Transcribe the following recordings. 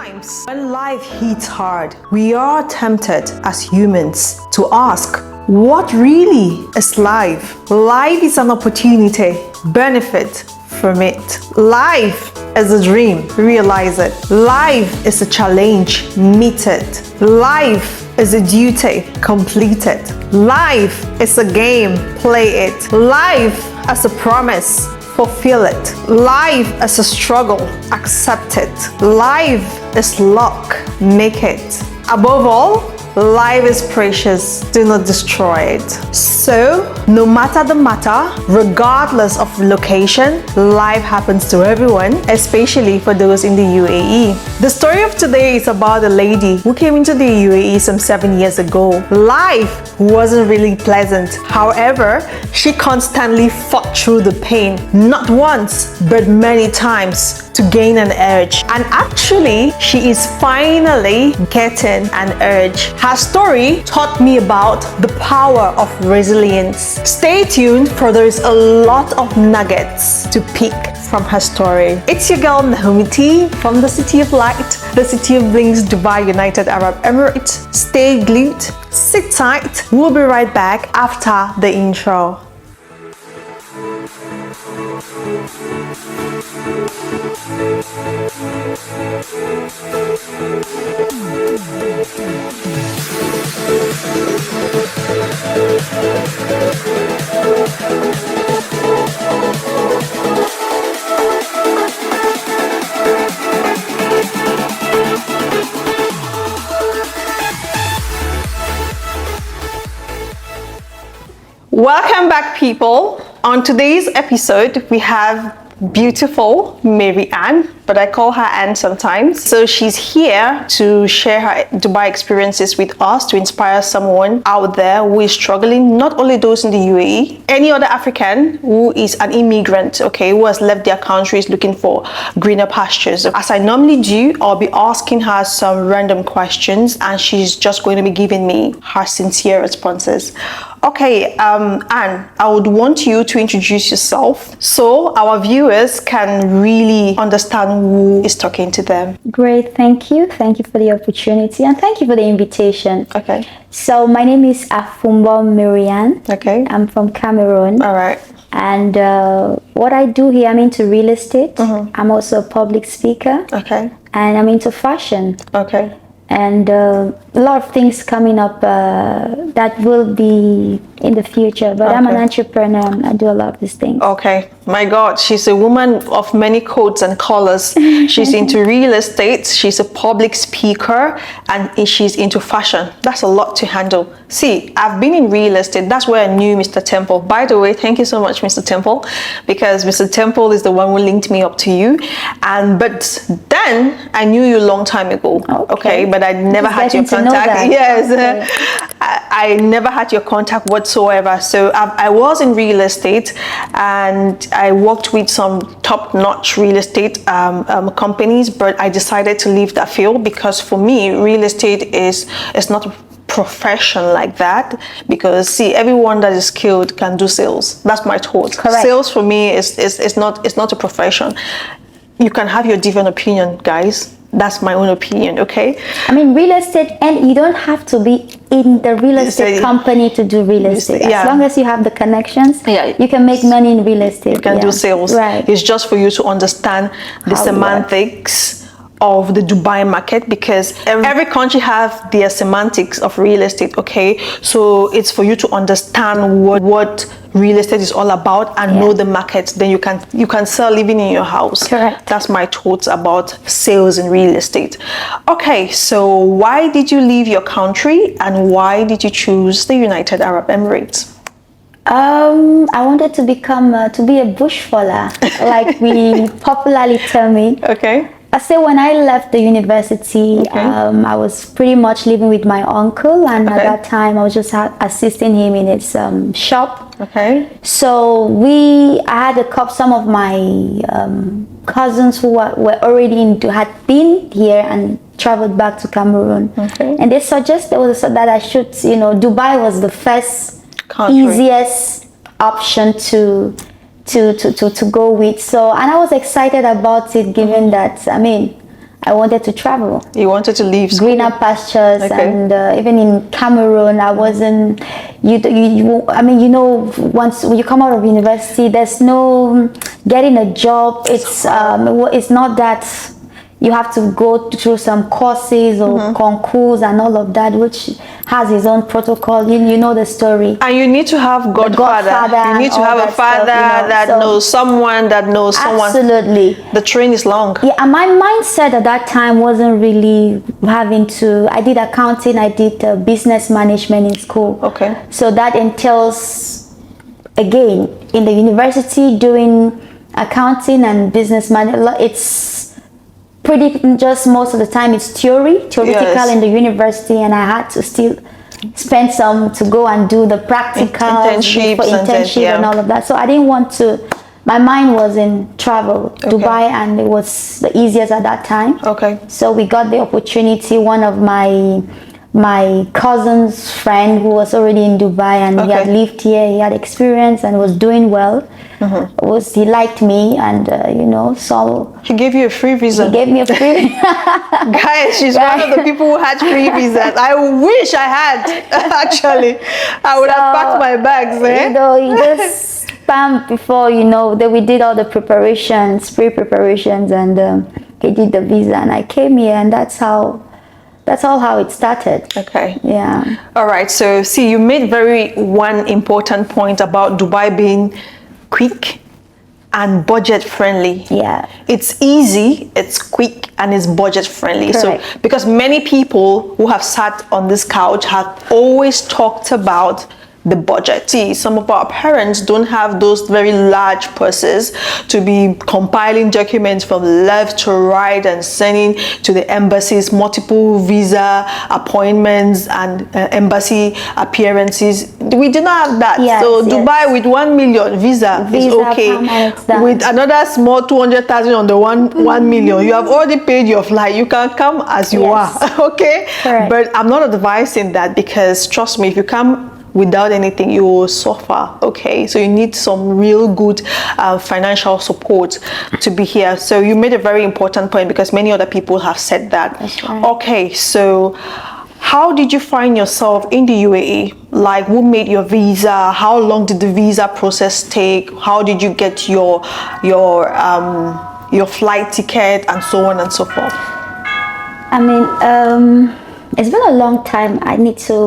Sometimes when life hits hard, we are tempted as humans to ask, what really is life? Life is an opportunity. Benefit from it. Life is a dream. Realize it. Life is a challenge. Meet it. Life is a duty. Complete it. Life is a game. Play it. Life is a promise. Fulfill it. Life is a struggle. Accept it. Life is luck. Make it. Above all, life is precious. Do not destroy it. So, no matter the matter, regardless of location, life happens to everyone, especially for those in the UAE. The story of today is about a lady who came into the UAE some 7 years ago. Life wasn't really pleasant. However, she constantly fought through the pain, not once, but many times, to gain an edge. And actually, she is finally getting an edge. Her story taught me about the power of resilience. Stay tuned, for there is a lot of nuggets to pick from her story. It's your girl Naomi T from the City of Light, the City of Blings, Dubai, United Arab Emirates. Stay glued, sit tight. We'll be right back after the intro. Welcome back, people. On today's episode, we have beautiful Mary Ann, but I call her Ann sometimes. So she's here to share her Dubai experiences with us, to inspire someone out there who is struggling, not only those in the UAE, any other African who is an immigrant, okay, who has left their countries looking for greener pastures. As I normally do, I'll be asking her some random questions and she's just going to be giving me her sincere responses. Okay, Anne, I would want you to introduce yourself so our viewers can really understand who is talking to them. Great, thank you. Thank you for the opportunity and thank you for the invitation. Okay. So my name is Afumbo Marianne. Okay. I'm from Cameroon. All right. And what I do here, I'm into real estate. I'm also a public speaker. Okay. And I'm into fashion. Okay. And a lot of things coming up that will be in the future, but I'm an entrepreneur and I do a lot of these things. Okay, my God, she's a woman of many codes and colors. She's into real estate, she's a public speaker, and she's into fashion. That's a lot to handle. See, I've been in real estate. That's where I knew Mr. Temple. By the way, thank you so much, Mr. Temple, because Mr. Temple is the one who linked me up to you. But then I knew you a long time ago. Okay, but I never had your contact. Yes, okay. I never had your contact whatsoever. So I was in real estate and I worked with some top-notch real estate companies, but I decided to leave that field because for me, real estate is not a profession like that, because see, everyone that is skilled can do sales. That's my thought. Correct. Sales for me is not a profession. You can have your different opinion, guys. That's my own opinion, okay? I mean, real estate, and you don't have to be in the real estate company to do real estate. As long as you have the connections, you can make money in real estate. You can do sales. Right. It's just for you to understand the semantics of the Dubai market, because every country have their semantics of real estate, okay? So it's for you to understand what real estate is all about and know the market. Then you can sell living in your house. Correct. That's my thoughts about sales in real estate. Okay, so why did you leave your country and why did you choose the United Arab Emirates? I wanted to become to be a bush faller, like we popularly tell me. Okay. I say when I left the university, I was pretty much living with my uncle, and at that time I was just assisting him in his shop. Okay. So I had some of my cousins who were already had been here and traveled back to Cameroon. Okay. And they suggested that I should, Dubai was the first easiest option to go with. So, and I was excited about it, given that, I mean, I wanted to travel. You wanted to leave school. Greener pastures, Okay. and even in Cameroon, I wasn't. I mean, you know, once you come out of university, there's no getting a job. It's not that you have to go through some courses or concours and all of that, which has its own protocol. You know the story. And you need to have godfather. You need to have a father that knows someone that knows someone. Absolutely. The train is long. Yeah, and my mindset at that time wasn't really having to. I did accounting, I did business management in school. Okay. So that entails, again, in the university doing accounting and business management. It's pretty just most of the time it's theoretical Yes. in the university, and I had to still spend some to go and do the practical internships and all of that. So I didn't want to. My mind was in travel, Dubai, and it was the easiest at that time. Okay. So we got the opportunity. One of my cousin's friend who was already in Dubai, and he had lived here, he had experience and was doing well. He liked me, and so He gave you a free visa. he gave me a free. Guys, she's one of the people who had free visas. I wish I had. Actually, I would have packed my bags. He just spammed before that we did all the preparations, pre-preparations, and he did the visa, and I came here, and that's all how it started. Okay. Yeah. All right. So, see, you made one important point about Dubai being quick and budget friendly. Yeah. It's easy, it's quick, and it's budget friendly. Correct. So, because many people who have sat on this couch have always talked about the budget. See, some of our parents don't have those very large purses to be compiling documents from left to right and sending to the embassies, multiple visa appointments and embassy appearances. We did not have that. Yes, so Dubai with 1 million visa is okay. With another small 200,000 on the 1 million, you have already paid your flight. You can come as you are. Okay. Correct. But I'm not advising that, because trust me, if you come without anything, you will suffer. Okay, so you need some real good financial support to be here. So you made a very important point, because many other people have said that. That's right. Okay, so how did you find yourself in the UAE? Like, who made your visa? How long did the visa process take? How did you get your flight ticket, and so on and so forth? I mean, it's been a long time.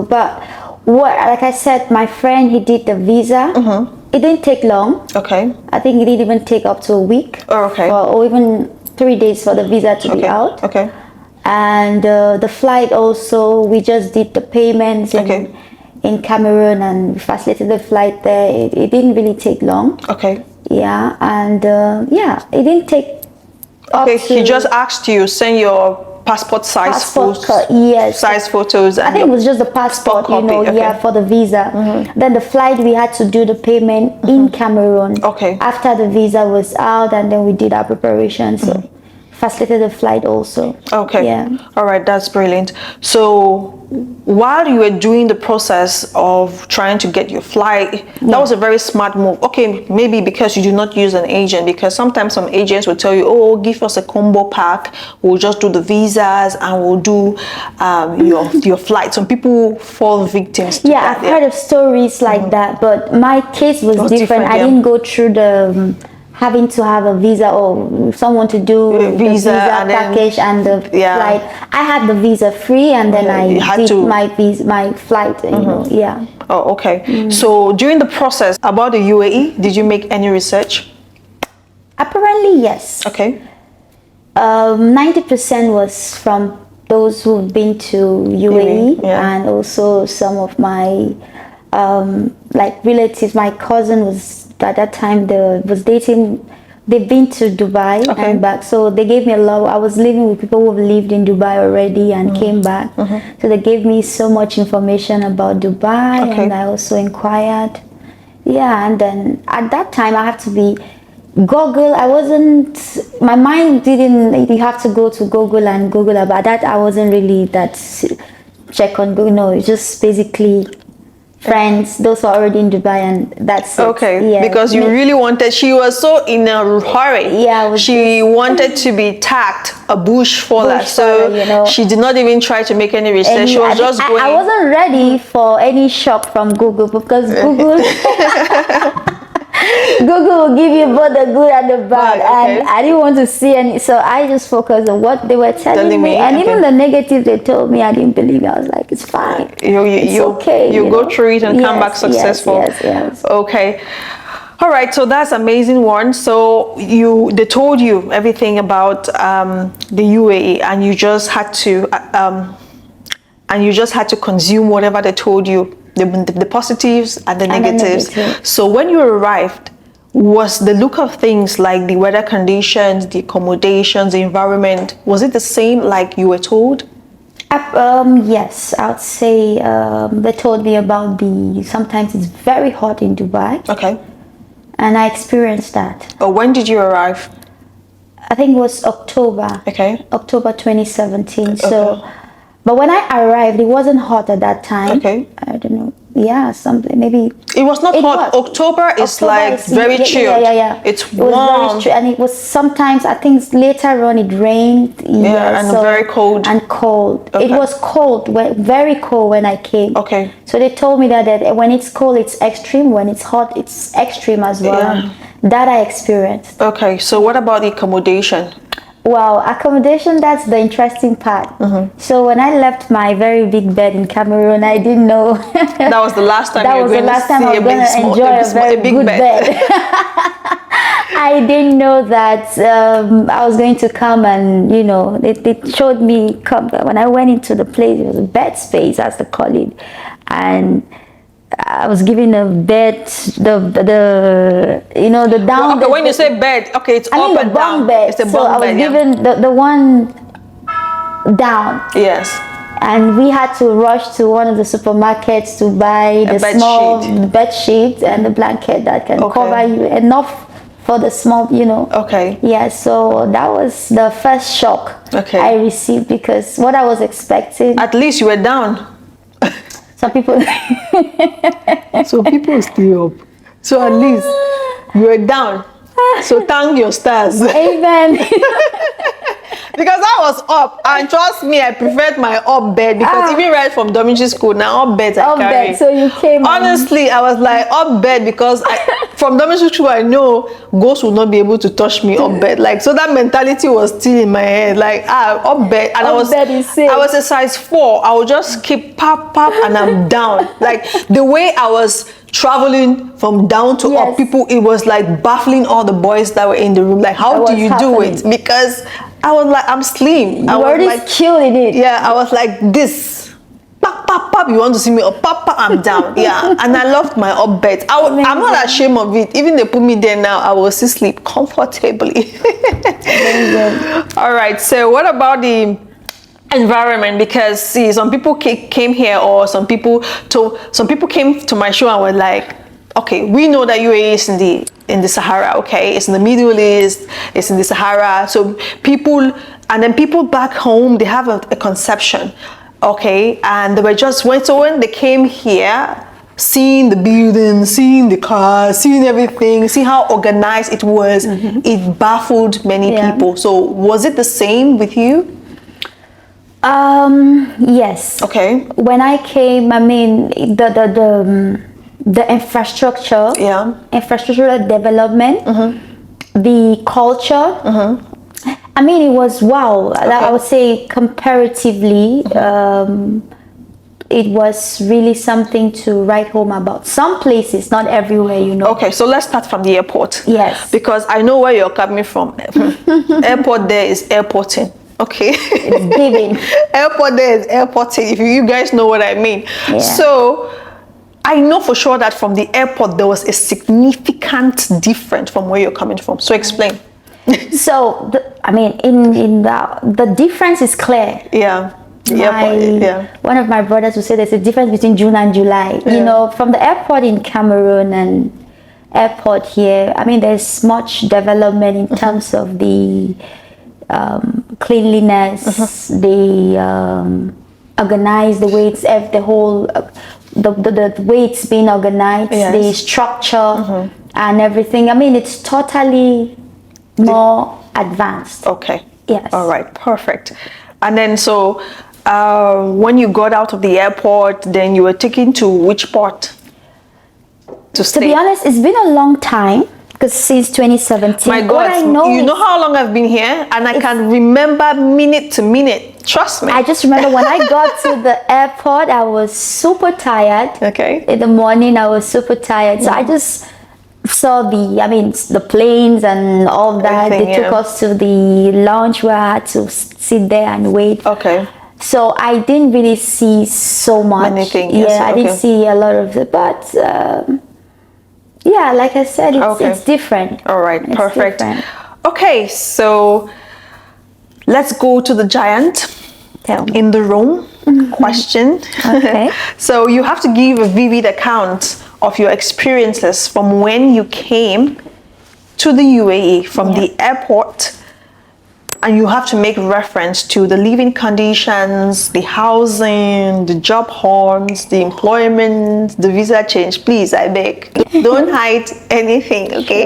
But like I said, my friend, he did the visa. It didn't take long. Okay. I think it didn't even take up to a week. Oh, okay. Or even 3 days for the visa to be out. Okay. And the flight also, we just did the payments in Cameroon, and facilitated the flight there. It didn't really take long. Okay. Yeah, and it didn't take. Okay, he just asked you send your passport size photos. Yes. Size photos. And I think it was just the passport, copy. for the visa. Then the flight, we had to do the payment in Cameroon. Okay. After the visa was out, and then we did our preparations. So facilitated the flight also. Okay. Yeah. All right, that's brilliant. So while you were doing the process of trying to get your flight, that was a very smart move. Okay, maybe because you do not use an agent, because sometimes some agents will tell you, oh, give us a combo pack, we'll just do the visas and we'll do your flight. Some people fall victims to that. I've heard of stories like that, but my case was different. I didn't go through the having to have a visa or someone to do the visa package and the flight. I had the visa free, and then I did my flight. Oh, okay. So during the process about the UAE, did you make any research? Apparently, yes. Okay. 90% was from those who've been to UAE, and also some of my relatives. My cousin was at that time was dating. They've been to Dubai and back, so they gave me a lot. I was living with people who've lived in Dubai already and came back, so they gave me so much information about Dubai, and I also inquired. And then at that time I had to be Google. My mind didn't. You have to go to Google and Google about that. I wasn't really that check on Google. No, it's just basically friends, those who are already in Dubai, and that's it. Okay, Yeah. because you really wanted, she was so in a hurry. Yeah, she wanted to be tagged a bush faller, so faller, you know. she did not even try to make any research. She was just going. I wasn't ready for any shock from Google, because Google Google will give you both the good and the bad, okay. and I didn't want to see any, so I just focused on what they were telling me, and okay. even the negative they told me, I didn't believe it. I was like, it's fine, it's okay. You go through it and come back successful. Yes. Okay. All right, so that's amazing one. So they told you everything about the UAE, and you just had to consume whatever they told you, the positives and the negatives. So when you arrived, was the look of things, like the weather conditions, the accommodations, the environment, was it the same like you were told? Yes, I would say they told me about sometimes it's very hot in Dubai. Okay. And I experienced that. Oh, when did you arrive? I think it was October. Okay. October 2017. Okay. So, but when I arrived, it wasn't hot at that time. Okay. I don't know. Yeah, something maybe. It was not hot. October is like very chilled. Yeah. It's warm. It was and it was sometimes, I think later on it rained. Yeah, and very cold. And cold. Okay. It was cold, very cold when I came. Okay. So they told me that when it's cold, it's extreme. When it's hot, it's extreme as well. Yeah. That I experienced. Okay, so what about the accommodation? Well, accommodation, that's the interesting part. So when I left my very big bed in Cameroon, I didn't know. That was the last time I was going to enjoy a very big good bed. I didn't know that I was going to come, and they showed me when I went into the place. It was a bed space, as they call it, and I was given a bed, the down. Okay, when you say bed, okay, it's up and down. Bed. It's a bunk so I was bed, given the one down. Yes. And we had to rush to one of the supermarkets to buy the small bed sheet and the blanket that can cover you enough for the small, Okay. Yeah, so that was the first shock I received, because what I was expecting. At least you were down. Some people. So people stay up. So at least you were down. So thank your stars. Amen. Because I was up, and trust me, I preferred my up bed, because even right from dormitory school, now up beds I carry. Bed, so you came. Honestly, I was like up bed, because from dormitory school I know ghosts will not be able to touch me up bed. Like, so that mentality was still in my head. Like up bed, and I was a size 4. I would just keep pop, and I'm down. Like the way I was traveling from down to up, people, it was like baffling all the boys that were in the room. Like, how do you do it? Because I was like, I'm slim. You already like killing it. Yeah, I was like this. Pop, pop, pop. You want to see me up? Pop, pop. I'm down. Yeah, and I loved my up bed. I'm not ashamed of it. Even they put me there now, I will still sleep comfortably. All right. So, what about the environment? Because see, some people came here, or some people came to my show and were like, okay, we know that UAE is in the Sahara, okay, it's in the Middle East, it's in the Sahara. So people back home, they have a conception, okay, and they were just when they came here, seeing the buildings, seeing the cars, seeing everything, see how organized it was, it baffled many people. So was it the same with you? Yes. Okay. When I came, I mean, the infrastructure, infrastructural development, the culture. I mean, it was wow. I would say comparatively, it was really something to write home about. Some places, not everywhere, Okay, so let's start from the airport. Yes. Because I know where you're coming from. Airport there is airporting. Okay. It's giving. Airport there is airporting, if you guys know what I mean. Yeah. So I know for sure that from the airport there was a significant difference from where you're coming from. So explain. So in the difference is clear. Yeah. One of my brothers would say there's a difference between June and July. From the airport in Cameroon and airport here, I mean, there's much development in terms of the cleanliness, the organized, the way it's the whole the way it's being organized, the structure and everything. I mean, it's totally more advanced. Okay. Yes. All right. Perfect. And then so when you got out of the airport, then you were taken to which port to stay? To be honest, it's been a long time. Because since 2017, my God, you know how long I've been here, and I can remember minute to minute. Trust me. I just remember when I got to the airport, I was super tired. Okay. In the morning, I was super tired. So I just saw the planes and all that. Everything, they took us to the lounge where I had to sit there and wait. Okay. So I didn't really see so much. Anything. Yeah, Yes, I didn't see a lot of it, but. Yeah, like I said, it's different. All right, it's perfect. Different. Okay, so let's go to the giant in the room question. Okay. So you have to give a vivid account of your experiences from when you came to the UAE from the airport, and you have to make reference to the living conditions, the housing, the job hunts, the employment, the visa change. Please, I beg, don't hide anything, okay?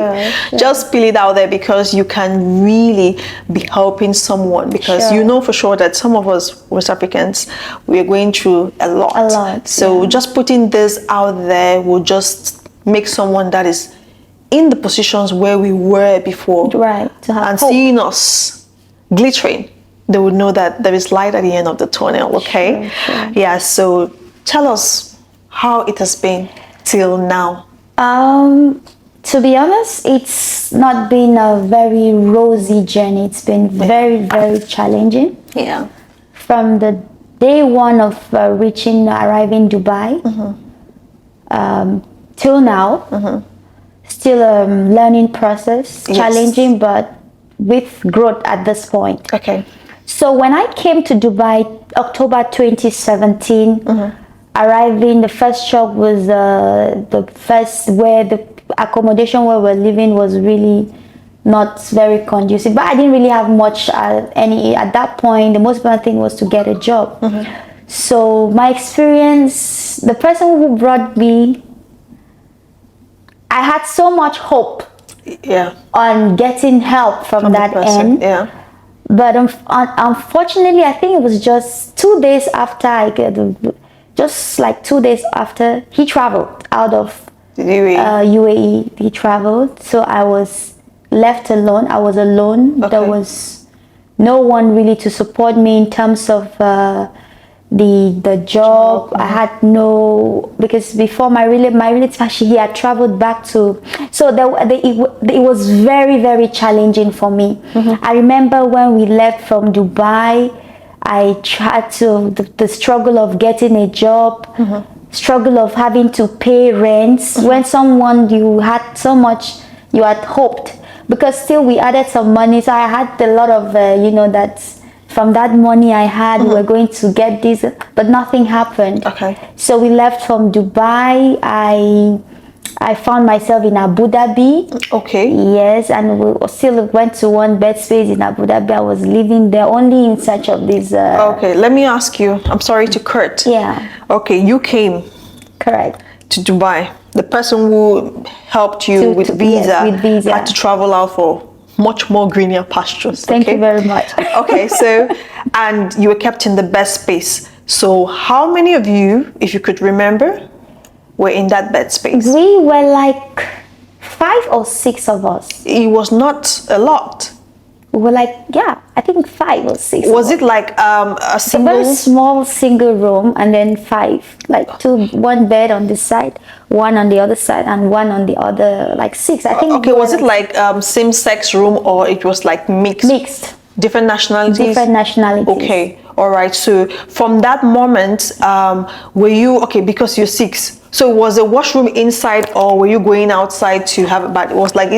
Sure. Just spill it out there, because you can really be helping someone, because you know for sure that some of us West Africans, we are going through a lot. So just putting this out there will just make someone that is in the positions where we were before, right, to have and hope. seeing us glittering, they would know that there is light at the end of the tunnel. Okay. Sure. Yeah, so tell us how it has been till now. To be honest, it's not been a very rosy journey. It's been very, very challenging. Yeah. From the day one of arriving Dubai till now, still a learning process, challenging, but with growth at this point. Okay. So when I came to Dubai, October 2017, arriving, the first shock was where the accommodation where we're living was really not very conducive. But I didn't really have much at that point. The most important thing was to get a job. So my experience, the person who brought me, I had so much hope on getting help from that end. Yeah. But unfortunately, I think it was just 2 days after just 2 days after, he traveled out of UAE. He traveled, so I was left alone. I was alone. There was no one really to support me in terms of the job. I had no, because before my relative, actually, he had traveled back to, so it was very, very challenging for me. I remember when we left from Dubai, I tried to the struggle of getting a job, struggle of having to pay rents when someone you had so much you had hoped, because still we added some money, so I had a lot of that. From that money I had, we were going to get this, but nothing happened. Okay. So we left from Dubai. I found myself in Abu Dhabi. Okay. Yes, and we still went to one bed space in Abu Dhabi. I was living there only in search of this. Okay, let me ask you. I'm sorry to Kurt. Yeah. Okay, you came. Correct. To Dubai. The person who helped you with visa had to travel out for much more greener pastures. Thank you very much. Okay, so, and you were kept in the best space. So how many of you, if you could remember, were in that bed space? We were like 5 or 6 of us. It was not a lot. We were like, I think 5 or 6. Was it like a single? A very small single room, and then 5, like 2, 1 bed on this side, 1 on the other side, and 1 on the other, like 6. I think. Okay, was it like same-sex room, or it was like mixed? Mixed. Different nationalities? Different nationalities. Okay, all right. So from that moment, were you, okay, because you're 6, so was the washroom inside, or were you going outside to have a bath? It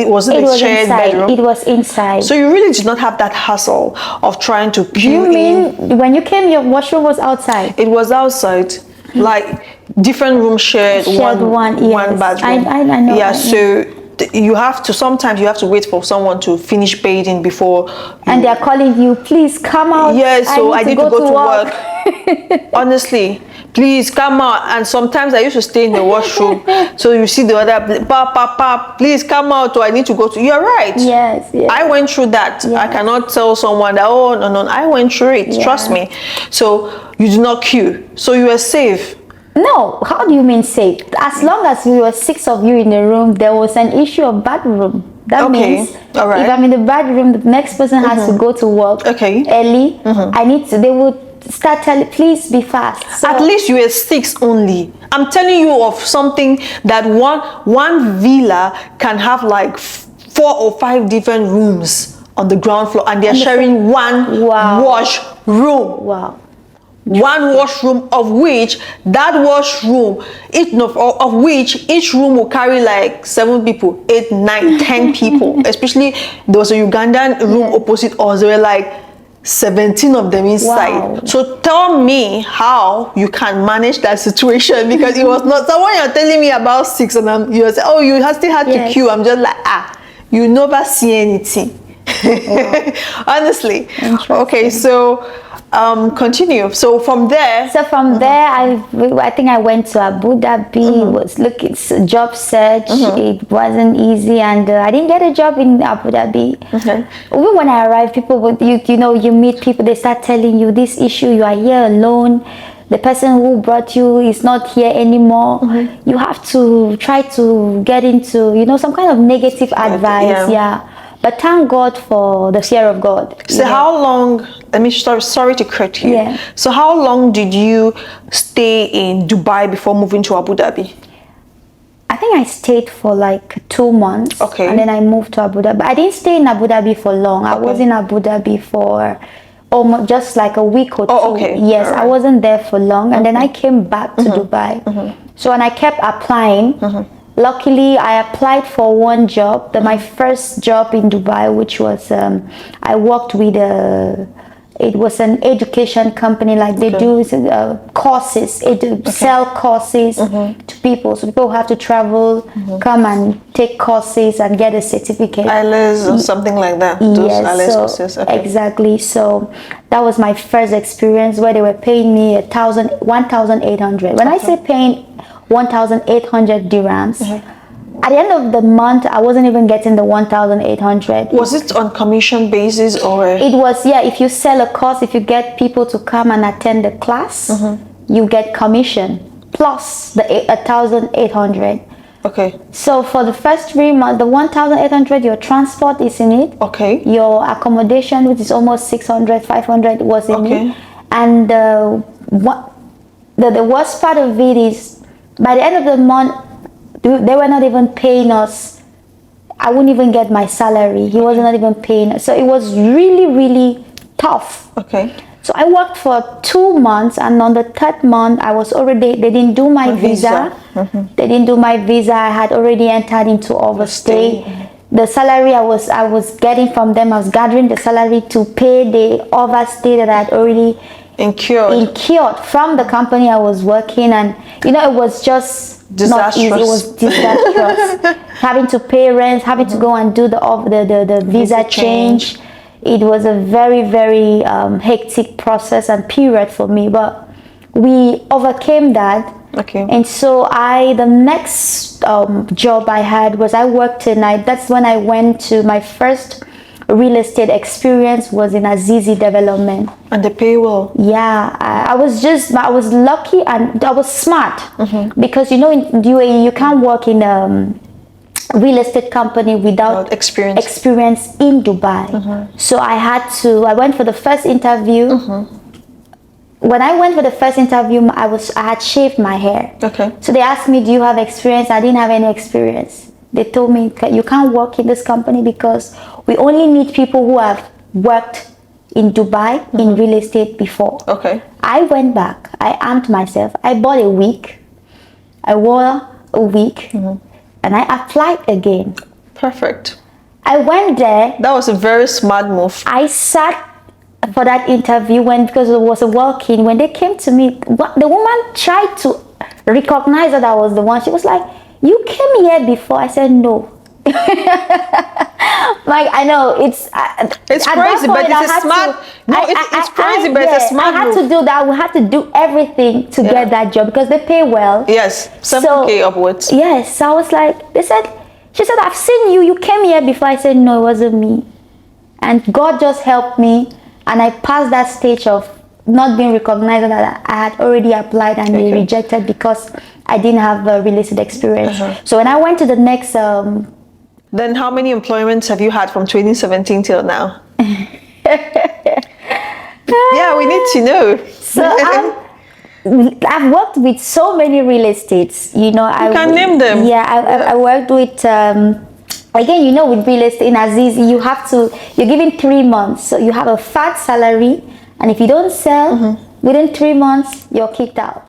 was a shared bedroom? It was inside. So you really did not have that hassle of trying to pee in? You mean when you came, your washroom was outside? It was outside, like different rooms shared one bathroom. I know. Yeah, so you have to, sometimes you have to wait for someone to finish bathing before. And they're calling you, please come out. Yeah, so I need to go to work. Honestly, please come out. And sometimes I used to stay in the washroom. So you see the other, pap, please come out, or I need to go to. You're right. Yes. I went through that. Yes. I cannot tell someone that, oh, no, I went through it. Yeah. Trust me. So you do not queue. So you were safe. No, how do you mean safe? As long as we were 6 of you in the room, there was an issue of bedroom. That means all right. if I'm in the bedroom, the next person has to go to work early. They would start telling, please be fast. So, at least you were 6 only. I'm telling you of something that one villa can have like 4 or 5 different rooms on the ground floor, and they're sharing one washroom. Wow. One washroom, of which each room will carry like 7 people, 8, 9, 10 people. Especially there was a Ugandan room opposite us. There were like 17 of them inside. Wow. So tell me how you can manage that situation, because it was not someone you're telling me about 6 and you're saying, oh, you still had to queue. I'm just like, you never see anything. Honestly. Okay, so continue. So from there I think I went to Abu Dhabi. It's a job search. It wasn't easy, and I didn't get a job in Abu Dhabi. Even when I arrived, people would you meet people, they start telling you this issue, you are here alone, the person who brought you is not here anymore. You have to try to get into some kind of negative advice. But thank God for the fear of God. So how long, let me start, sorry to cut you. Yeah. So how long did you stay in Dubai before moving to Abu Dhabi? I think I stayed for like 2 months. Okay. And then I moved to Abu Dhabi. I didn't stay in Abu Dhabi for long. I was in Abu Dhabi for almost just like a week or 2. Okay. Yes, right. I wasn't there for long. And then I came back to Dubai. So and I kept applying. Luckily, I applied for one job, my first job in Dubai, which was, I worked with it was an education company, like they do courses, sell courses to people. So people have to travel, come and take courses and get a certificate. IELTS or something like that. Yes, courses. Exactly. So that was my first experience where they were paying me 1,800. When I say paying 1,800 dirhams. At the end of the month, I wasn't even getting the 1,800. Was it on commission basis or? It was, if you sell a course, if you get people to come and attend the class, you get commission plus the 1,800. Okay. So for the first 3 months, the 1,800, your transport is in it. Okay. Your accommodation, which is almost 600, 500, was in it. And the worst part of it is, by the end of the month, they were not even paying us. I wouldn't even get my salary. He was not even paying us. So it was really, really tough. Okay. So I worked for 2 months, and on the 3rd month, they didn't do my visa. They didn't do my visa. I had already entered into overstay. The salary I was getting from them, I was gathering the salary to pay the overstay that I had already incurred from the company I was working. And it was just not easy. It was disastrous. Having to pay rent, having to go and do the visa change. It was a very, very hectic process and period for me, but we overcame that. Okay. And so the next job I had was I worked tonight. That's when I went to my first real estate experience, was in Azizi development. And the pay well? Yeah, I was lucky, and I was smart because in UAE you can't work in real estate company without experience in Dubai. So I went for the first interview. When I went for the first interview, I had shaved my hair. Okay. So they asked me, do you have experience? I didn't have any experience. They told me, you can't work in this company because we only need people who have worked in Dubai in real estate before. Okay. I went back. I armed myself. I bought a wig. I wore a wig. And I applied again. Perfect. I went there. That was a very smart move. I sat for that interview because it was a walk-in. When they came to me, the woman tried to recognize that I was the one. She was like, you came here before. I said, no. Like, I know it's It's at crazy, that but point, it's I a had smart. to- No, it's crazy, but it's a smart I had move. to do that. We had to do everything to get that job because they pay well. Yes, 7K upwards. Yes, so I was like, she said, I've seen you. You came here before. I said, no, it wasn't me. And God just helped me, and I passed that stage of not being recognized that I had already applied and they rejected because I didn't have a real estate experience. So when I went to the next Then how many employments have you had from 2017 till now? Yeah, we need to know. So I've worked with so many real estates. You know, You can name them. Yeah, I worked with again, you know, with real estate in Aziz, you're given 3 months, so you have a fat salary, and if you don't sell within 3 months, you're kicked out.